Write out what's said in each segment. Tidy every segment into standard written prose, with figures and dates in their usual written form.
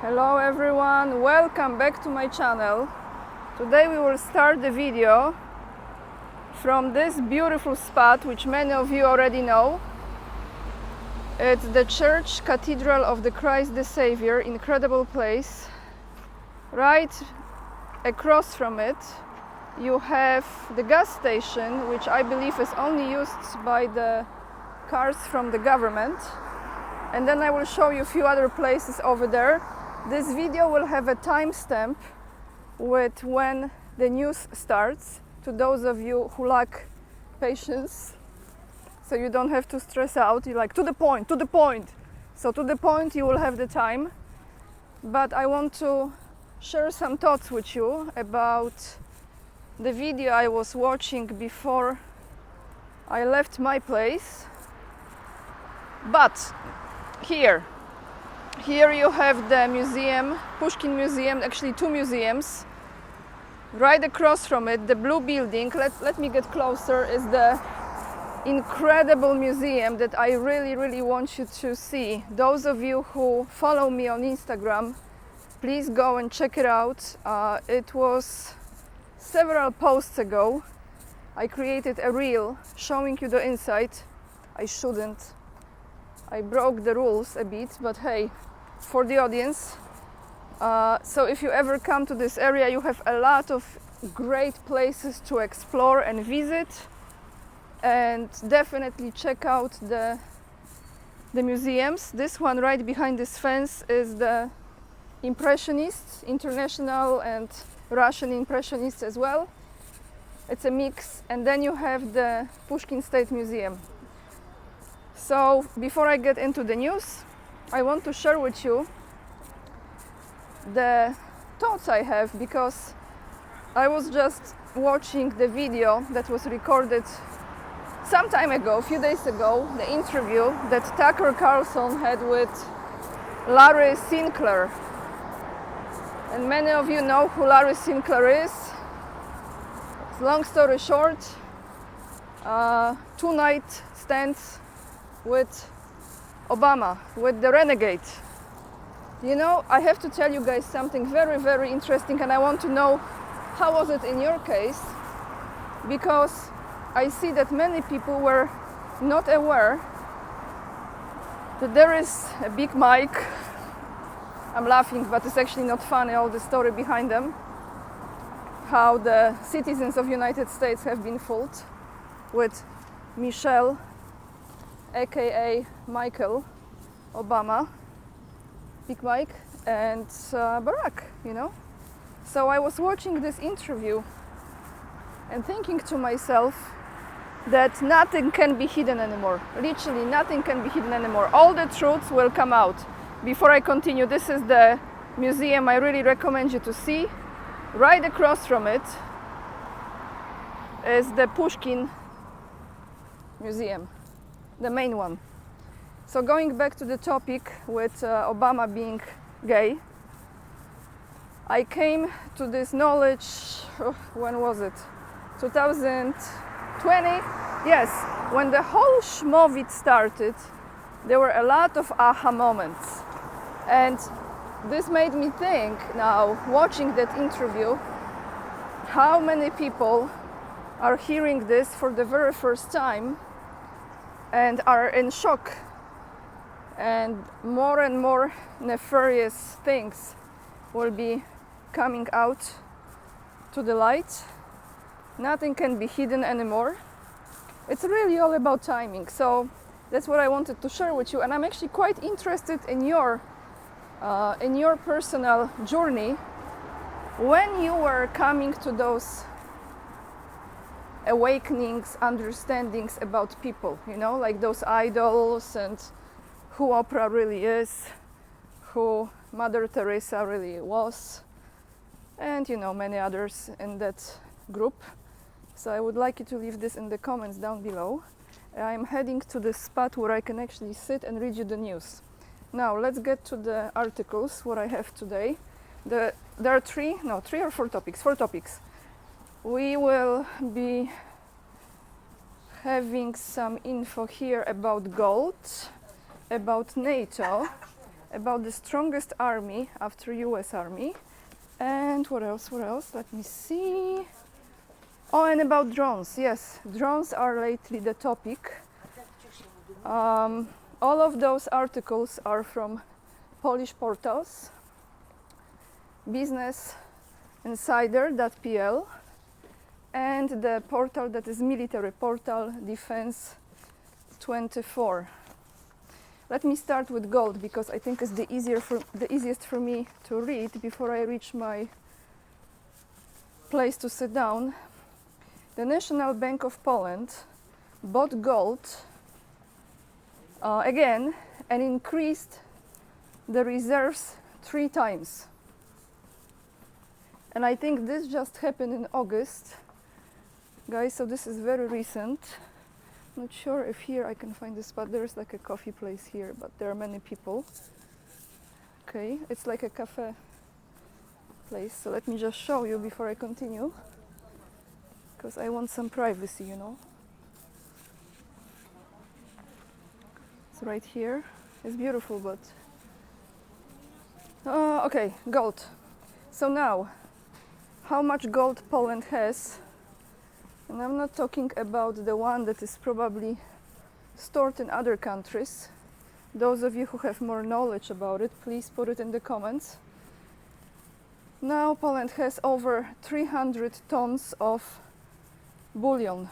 Hello everyone, welcome back to my channel. Today we will start the video from this beautiful spot which many of you already know. It's the Church Cathedral of the Christ the Savior, incredible place. Right across from it you have the gas station, which I believe is only used by the cars from the government. And then I will show you a few other places over there. This video will have a timestamp with when the news starts, to those of you who lack patience, so you don't have to stress out. You're like, to the point, to the point. So to the point you will have the time. But I want to share some thoughts with you about the video I was watching before I left my place. But here you have the museum, Pushkin Museum, actually two museums. Right across from it, the blue building, let me get closer, is the incredible museum that I really want you to see. Those of you who follow me on Instagram, please go and check it out. It was several posts ago. I created a reel showing you the inside. I shouldn't. I broke the rules a bit, but hey, for the audience. So if you ever come to this area, you have a lot of great places to explore and visit, and definitely check out the museums. This one right behind this fence is the Impressionists, international and Russian Impressionists as well. It's a mix. And then you have the Pushkin State Museum. So before I get into the news, I want to share with you the thoughts I have, because I was just watching the video that was recorded some time ago, a few days ago, the interview that Tucker Carlson had with Larry Sinclair. And many of you know who Larry Sinclair is. Long story short, 2-night stands with Obama, with the renegade. You know, I have to tell you guys something very interesting, and I want to know how was it in your case, because I see that many people were not aware that there is a big mic. I'm laughing, but it's actually not funny, all the story behind them, how the citizens of United States have been fooled with Michelle, aka Michael Obama, Big Mike, and Barack, you know. So I was watching this interview and thinking to myself that nothing can be hidden anymore. Literally nothing can be hidden anymore. All the truths will come out. Before I continue, this is the museum I really recommend you to see. Right across from it is the Pushkin Museum, the main one. So going back to the topic with Obama being gay, I came to this knowledge, when was it? 2020? Yes, when the whole schmovit started, there were a lot of aha moments. And this made me think now, watching that interview, how many people are hearing this for the very first time and are in shock, and more nefarious things will be coming out to the light. Nothing can be hidden anymore. It's really all about timing. So that's what I wanted to share with you, and I'm actually quite interested in your personal journey, when you were coming to those awakenings, understandings about people, you know, like those idols, and who Oprah really is, who Mother Teresa really was, and you know, many others in that group. So I would like you to leave this in the comments down below. I'm heading to the spot where I can actually sit and read you the news. Now let's get to the articles, what I have today. There are three or four topics. We will be having some info here about gold, about NATO, about the strongest army after US Army. And what else? Let me see. Oh, and about drones. Yes, drones are lately the topic. All of those articles are from Polish portals. Business Insider.pl and the portal that is military portal Defense 24. Let me start with gold because I think it's the easiest for me to read before I reach my place to sit down. The National Bank of Poland bought gold again and increased the reserves 3 times. And I think this just happened in August. Guys, so this is very recent. Not sure if here I can find the spot. There's like a coffee place here, but there are many people. Okay, it's like a cafe place. So let me just show you before I continue. Because I want some privacy, you know. It's right here. It's beautiful, but... okay, gold. So now, how much gold Poland has? And I'm not talking about the one that is probably stored in other countries. Those of you who have more knowledge about it, please put it in the comments. Now Poland has over 300 tons of bullion.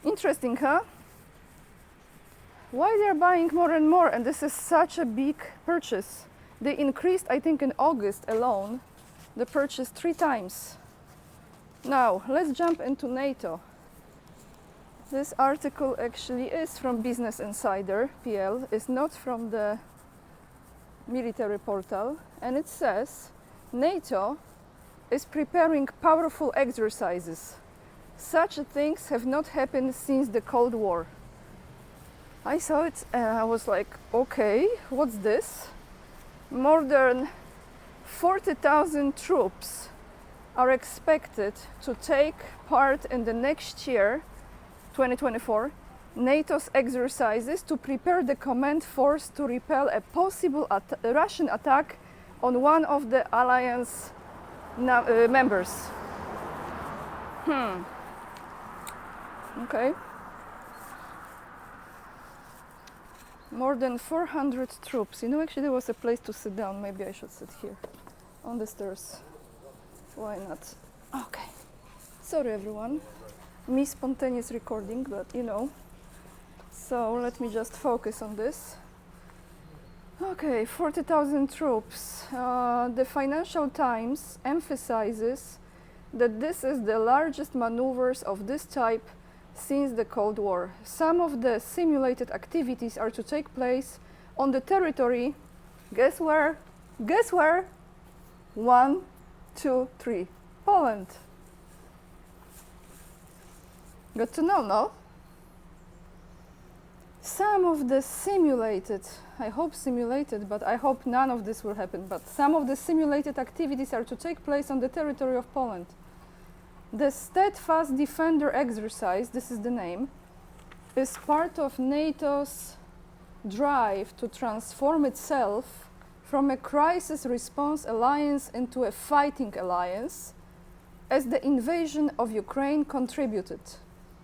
Interesting, huh? Why they're buying more and more? And this is such a big purchase. They increased, I think in August alone, the purchase 3 times. Now, let's jump into NATO. This article actually is from Business Insider PL, it's not from the military portal, and it says NATO is preparing powerful exercises. Such things have not happened since the Cold War. I saw it and I was like, okay, what's this? More than 40,000 troops are expected to take part in the next year, 2024, NATO's exercises to prepare the command force to repel a possible Russian attack on one of the alliance members. Okay. More than 400 troops. You know, actually there was a place to sit down. Maybe I should sit here on the stairs. Why not? Okay. Sorry everyone. Me spontaneous recording, but you know. So let me just focus on this. Okay, 40,000 troops. The Financial Times emphasizes that this is the largest maneuvers of this type since the Cold War. Some of the simulated activities are to take place on the territory, guess where? Guess where? 1, 2, 3, Poland. Good to know, no? Some of the simulated, I hope simulated, but I hope none of this will happen, but some of the simulated activities are to take place on the territory of Poland. The Steadfast Defender exercise, this is the name, is part of NATO's drive to transform itself from a crisis response alliance into a fighting alliance, as the invasion of Ukraine contributed.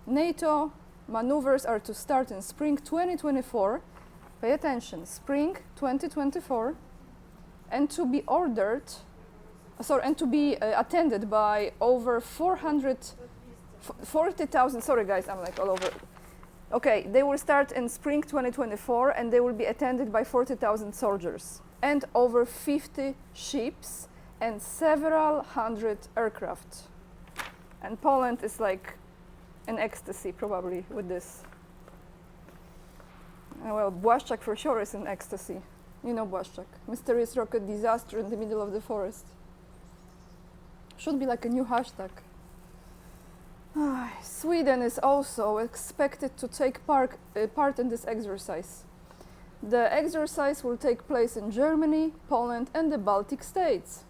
NATO maneuvers are to start in spring 2024, pay attention, spring 2024, and to be attended by over 40,000, sorry guys, I'm like all over. Okay, they will start in spring 2024 and they will be attended by 40,000 soldiers and over 50 ships and several hundred aircraft. And Poland is like in ecstasy probably with this. Well, Błaszczak for sure is in ecstasy. You know Błaszczak, mysterious rocket disaster in the middle of the forest. Should be like a new hashtag. Sweden is also expected to take part in this exercise. The exercise will take place in Germany, Poland and the Baltic states.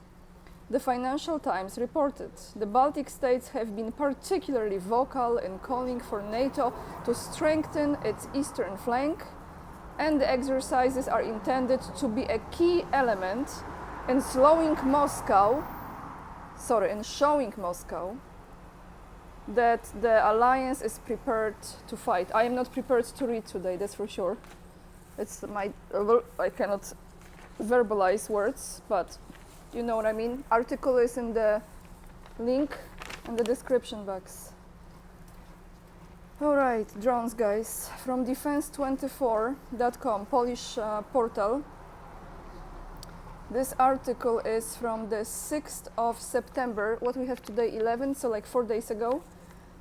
The Financial Times reported, the Baltic states have been particularly vocal in calling for NATO to strengthen its eastern flank, and the exercises are intended to be a key element in showing Moscow that the alliance is prepared to fight. I am not prepared to read today, that's for sure. I cannot verbalize words, but you know what I mean. Article is in the link in the description box. All right, drones, guys. From defense24.com, Polish portal. This article is from the 6th of September. What we have today, 11, so like 4 days ago.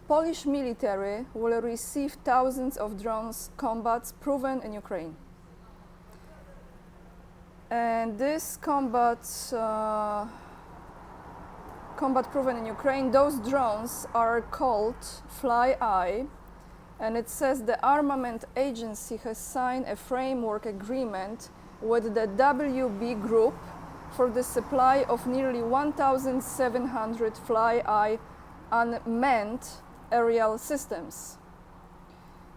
Polish military will receive thousands of drones combats proven in Ukraine. And this combat proven in Ukraine, those drones are called Fly-Eye, and it says the armament agency has signed a framework agreement with the WB Group for the supply of nearly 1,700 Fly-Eye unmanned aerial systems.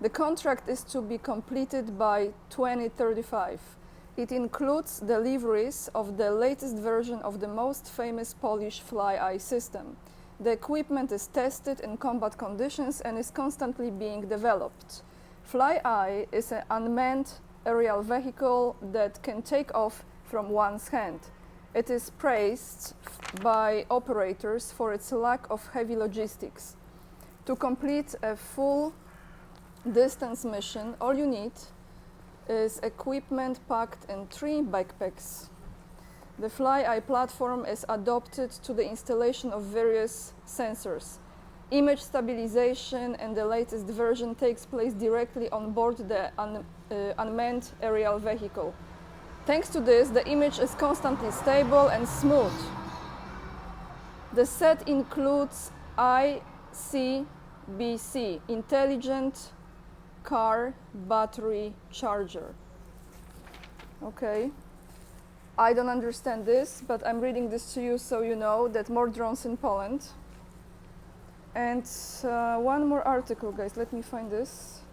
The contract is to be completed by 2035. It includes deliveries of the latest version of the most famous Polish Fly-Eye system. The equipment is tested in combat conditions and is constantly being developed. Fly-Eye is an unmanned aerial vehicle that can take off from one's hand. It is praised by operators for its lack of heavy logistics. To complete a full distance mission, all you need is equipment packed in 3 backpacks. The Fly-Eye platform is adapted to the installation of various sensors. Image stabilization and the latest version takes place directly on board the unmanned aerial vehicle. Thanks to this, the image is constantly stable and smooth. The set includes ICBC, Intelligent Car Battery Charger. Okay, I don't understand this, but I'm reading this to you so you know that more drones in Poland. And one more article, guys, let me find this.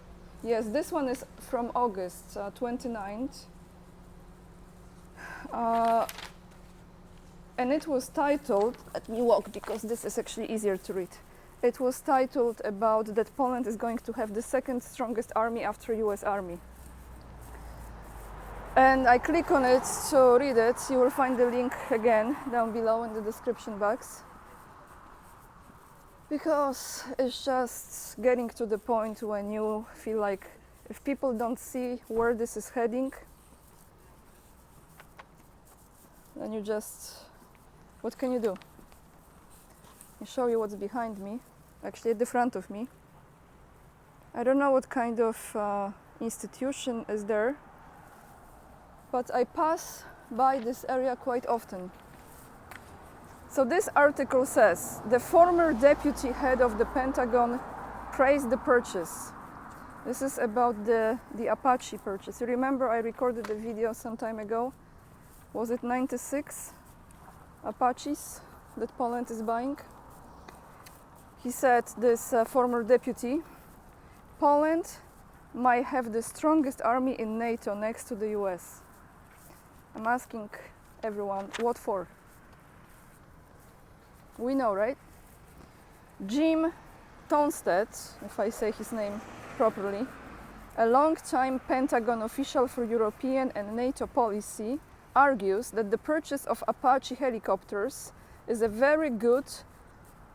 Yes, this one is from August 29th. And it was titled, let me walk because this is actually easier to read. It was titled about that Poland is going to have the second strongest army after US Army. And I click on it to read it. You will find the link again down below in the description box. Because it's just getting to the point when you feel like if people don't see where this is heading, then you just, what can you do? I'll show you what's behind me, actually at the front of me. I don't know what kind of institution is there, but I pass by this area quite often. So this article says, the former deputy head of the Pentagon praised the purchase. This is about the Apache purchase. You remember I recorded the video some time ago? Was it 96 Apaches that Poland is buying? He said, this former deputy, Poland might have the strongest army in NATO next to the US. I'm asking everyone, what for? We know, right? Jim Tonstedt, if I say his name properly, a long-time Pentagon official for European and NATO policy, argues that the purchase of Apache helicopters is a very good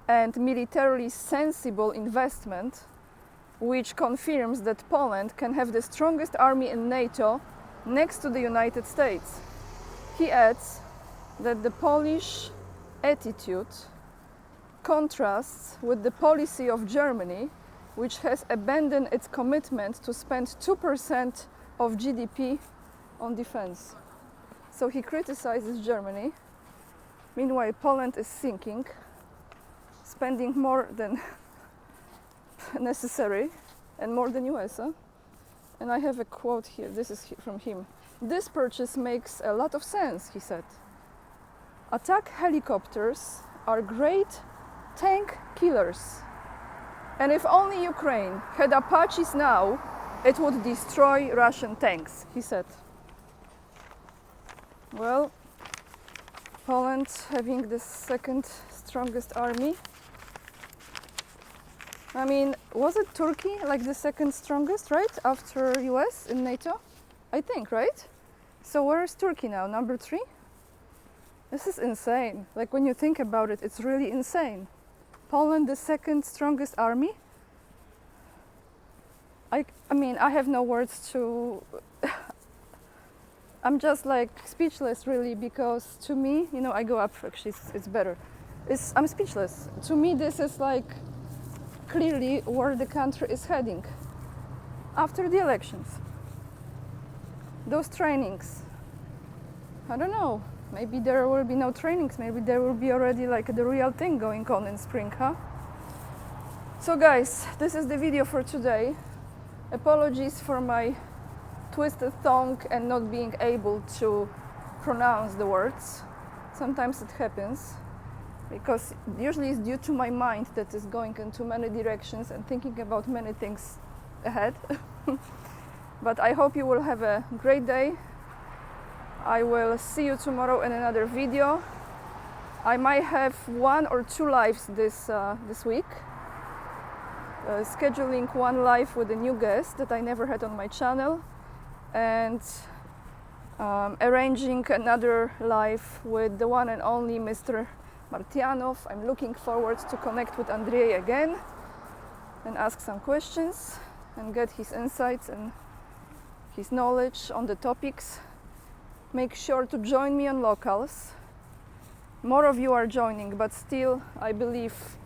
and militarily sensible investment, which confirms that Poland can have the strongest army in NATO next to the United States. He adds that the Polish attitude contrasts with the policy of Germany, which has abandoned its commitment to spend 2% of GDP on defense. So he criticizes Germany. Meanwhile, Poland is sinking, spending more than necessary and more than US. And I have a quote here, this is from him. This purchase makes a lot of sense, he said. Attack helicopters are great tank killers. And if only Ukraine had Apaches now, it would destroy Russian tanks, he said. Well, Poland having the second strongest army. I mean, was it Turkey like the second strongest, right? After US in NATO? I think, right? So where is Turkey now? Number 3? This is insane. Like when you think about it, it's really insane. Poland, the second strongest army. I mean, I have no words to... I'm just like speechless really, because to me, you know, I go up, actually it's better. I'm speechless. To me this is like clearly where the country is heading after the elections. Those trainings, I don't know, maybe there will be no trainings, maybe there will be already like the real thing going on in spring, huh? So guys, this is the video for today. Apologies for my twisted tongue and not being able to pronounce the words. Sometimes it happens because usually it's due to my mind that is going into many directions and thinking about many things ahead. But I hope you will have a great day. I will see you tomorrow in another video. I might have 1 or 2 lives this week. Scheduling one live with a new guest that I never had on my channel, and arranging another live with the one and only Mr. Martianov. I'm looking forward to connect with Andrei again and ask some questions and get his insights and his knowledge on the topics. Make sure to join me on locals. More of you are joining, but still I believe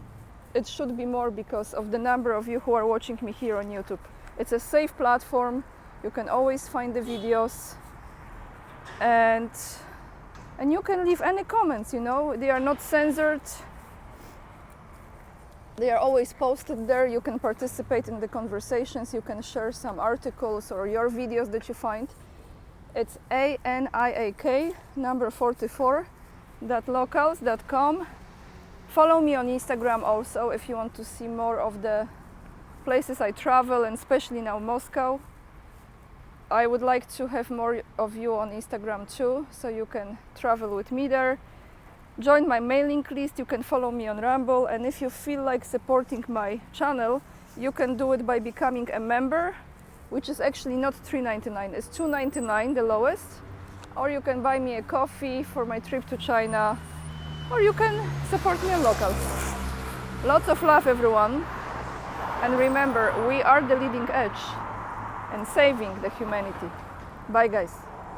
it should be more because of the number of you who are watching me here on YouTube. It's a safe platform. You can always find the videos, and you can leave any comments, you know, they are not censored. They are always posted there. You can participate in the conversations, you can share some articles or your videos that you find. It's ANIAK number 44.locals.com. Follow me on Instagram also if you want to see more of the places I travel, and especially now Moscow. I would like to have more of you on Instagram too, so you can travel with me there. Join my mailing list, you can follow me on Rumble, and if you feel like supporting my channel, you can do it by becoming a member, which is actually not $3.99, it's $2.99, the lowest. Or you can buy me a coffee for my trip to China, or you can support me on locals. Lots of love, everyone. And remember, we are the leading edge and saving the humanity. Bye, guys.